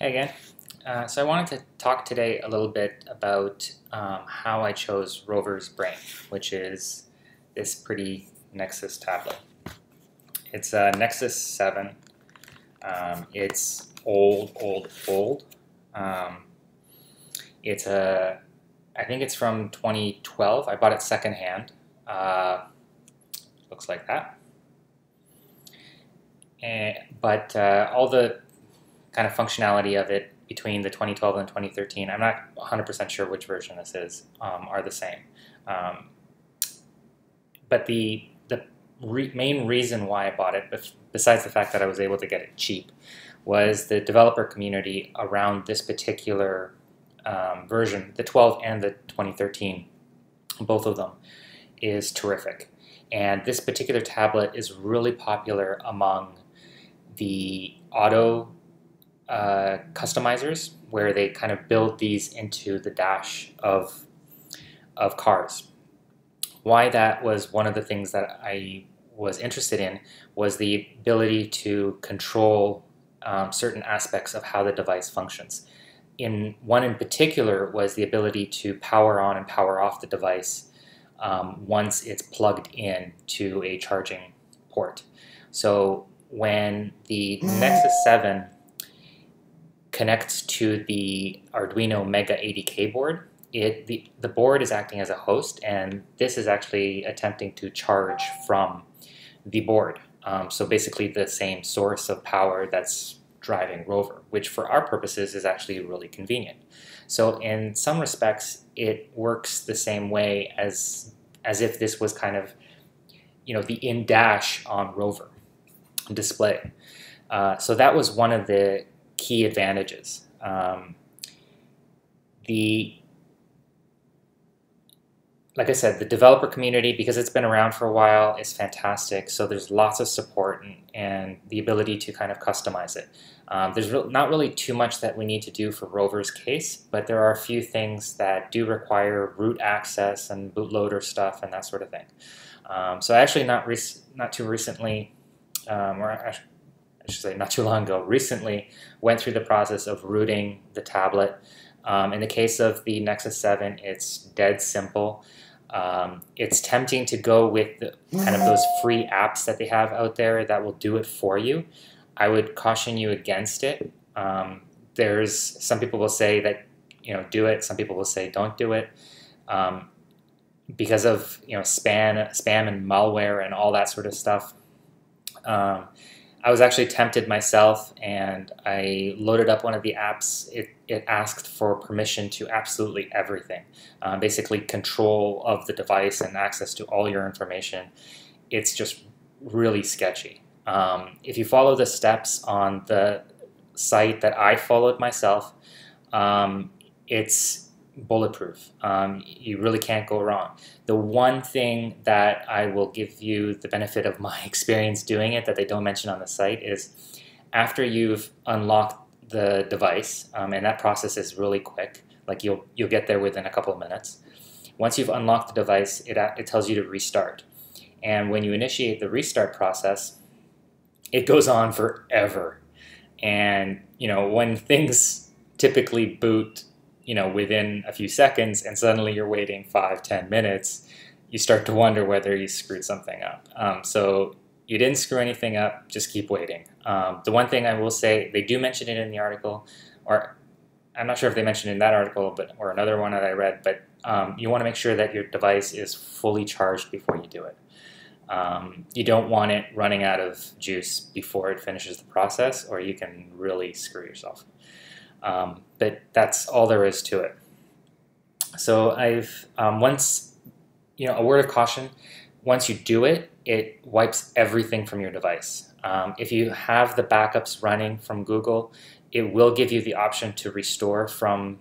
Hey again. So I wanted to talk today a little bit about how I chose ROVer's Brain, which is this pretty Nexus tablet. It's a Nexus 7. It's old. Um, I think it's from 2012. I bought it secondhand. Looks like that. But all the kind of functionality of it between the 2012 and 2013, I'm not 100% sure which version this is, are the same. But the main reason why I bought it, besides the fact that I was able to get it cheap, was the developer community around this particular version, the 12 and the 2013, both of them, is terrific. And this particular tablet is really popular among the auto customizers, where they kind of build these into the dash of cars. Why that was one of the things that I was interested in was the ability to control certain aspects of how the device functions. One in particular was the ability to power on and power off the device once it's plugged in to a charging port. So when the Nexus 7 connects to the Arduino Mega 80K board, the board is acting as a host, and this is actually attempting to charge from the board. So basically the same source of power that's driving ROVer, which for our purposes is actually really convenient. So in some respects, it works the same way as if this was kind of, the in-dash on ROVer display. So that was one of the key advantages. Like I said, the developer community, because it's been around for a while, is fantastic. So there's lots of support and the ability to kind of customize it. There's not really too much that we need to do for ROVer's case, but there are a few things that do require root access and bootloader stuff and that sort of thing. So I actually not too recently, or I should say not too long ago, recently went through the process of rooting the tablet. In the case of the Nexus 7, it's dead simple. It's tempting to go with kind of those free apps that they have out there that will do it for you. I would caution you against it. There's some people will say that do it. Some people will say don't do it because of spam and malware and all that sort of stuff. I was actually tempted myself, and I loaded up one of the apps. It asked for permission to absolutely everything, basically control of the device and access to all your information. It's just really sketchy. If you follow the steps on the site that I followed myself, it's bulletproof. You really can't go wrong. The one thing that I will give you the benefit of my experience doing it that they don't mention on the site is after you've unlocked the device, and that process is really quick, like you'll get there within a couple of minutes. Once you've unlocked the device, it tells you to restart. And when you initiate the restart process, it goes on forever. And when things typically boot within a few seconds, and suddenly you're waiting 5-10 minutes, you start to wonder whether you screwed something up. So you didn't screw anything up, just keep waiting. The one thing I will say, they do mention it in the article, or I'm not sure if they mentioned it in that article, or another one that I read, but you want to make sure that your device is fully charged before you do it. You don't want it running out of juice before it finishes the process, or you can really screw yourself. But that's all there is to it. So I've once, a word of caution, once you do it, it wipes everything from your device. If you have the backups running from Google, it will give you the option to restore from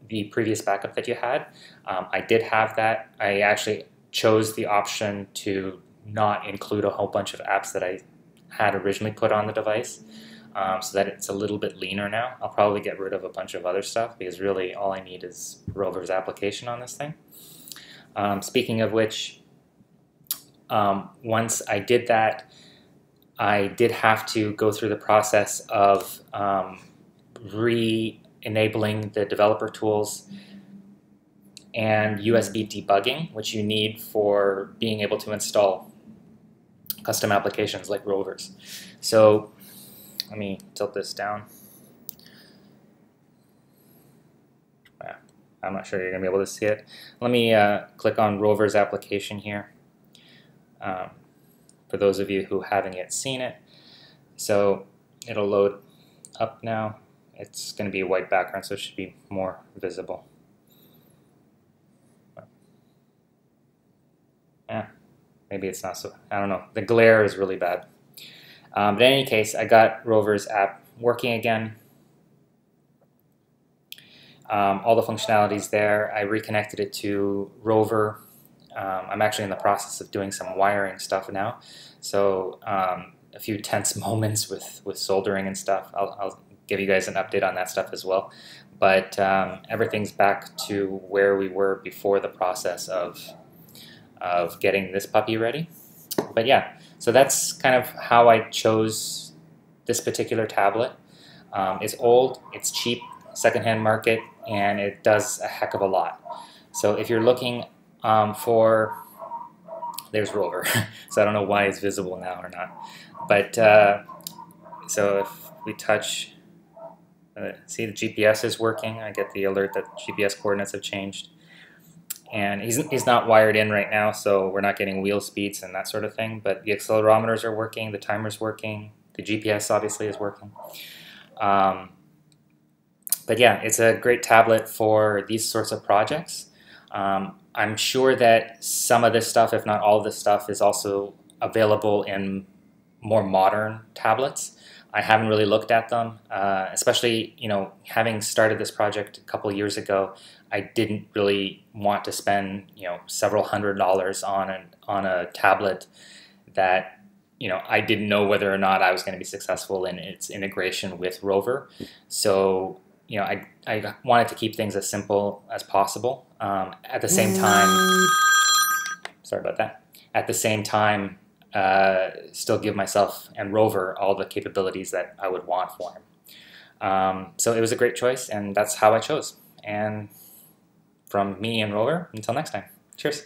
the previous backup that you had. I did have that. I actually chose the option to not include a whole bunch of apps that I had originally put on the device. So that it's a little bit leaner now. I'll probably get rid of a bunch of other stuff because really all I need is ROVer's application on this thing. Speaking of which, once I did that, I did have to go through the process of re-enabling the developer tools and USB debugging, which you need for being able to install custom applications like ROVers. So let me tilt this down. I'm not sure you're going to be able to see it. Let me click on ROVer's application here for those of you who haven't yet seen it. So it'll load up now. It's going to be a white background, so it should be more visible. Yeah, maybe it's not so, I don't know. The glare is really bad. But in any case, I got ROVer's app working again. All the functionalities there. I reconnected it to ROVer. I'm actually in the process of doing some wiring stuff now, so a few tense moments with soldering and stuff. I'll give you guys an update on that stuff as well. But everything's back to where we were before the process of getting this puppy ready. But yeah, so that's kind of how I chose this particular tablet. It's old, it's cheap, secondhand market, and it does a heck of a lot. So if you're looking for, there's ROVer, so I don't know why it's visible now or not. But so if we touch, see the GPS is working. I get the alert that GPS coordinates have changed. And he's not wired in right now, so we're not getting wheel speeds and that sort of thing. But the accelerometers are working, the timer's working, the GPS obviously is working. But yeah, it's a great tablet for these sorts of projects. I'm sure that some of this stuff, if not all of this stuff, is also available in more modern tablets. I haven't really looked at them, especially, you know, having started this project a couple of years ago. I didn't really want to spend, you know, several $100s on a tablet that, you know, I didn't know whether or not I was going to be successful in its integration with ROVer. So, you know, I wanted to keep things as simple as possible. At the same time, sorry about that. At the same time, still give myself and ROVer all the capabilities that I would want for him. So it was a great choice, and that's how I chose. And from me and ROVer, until next time, cheers.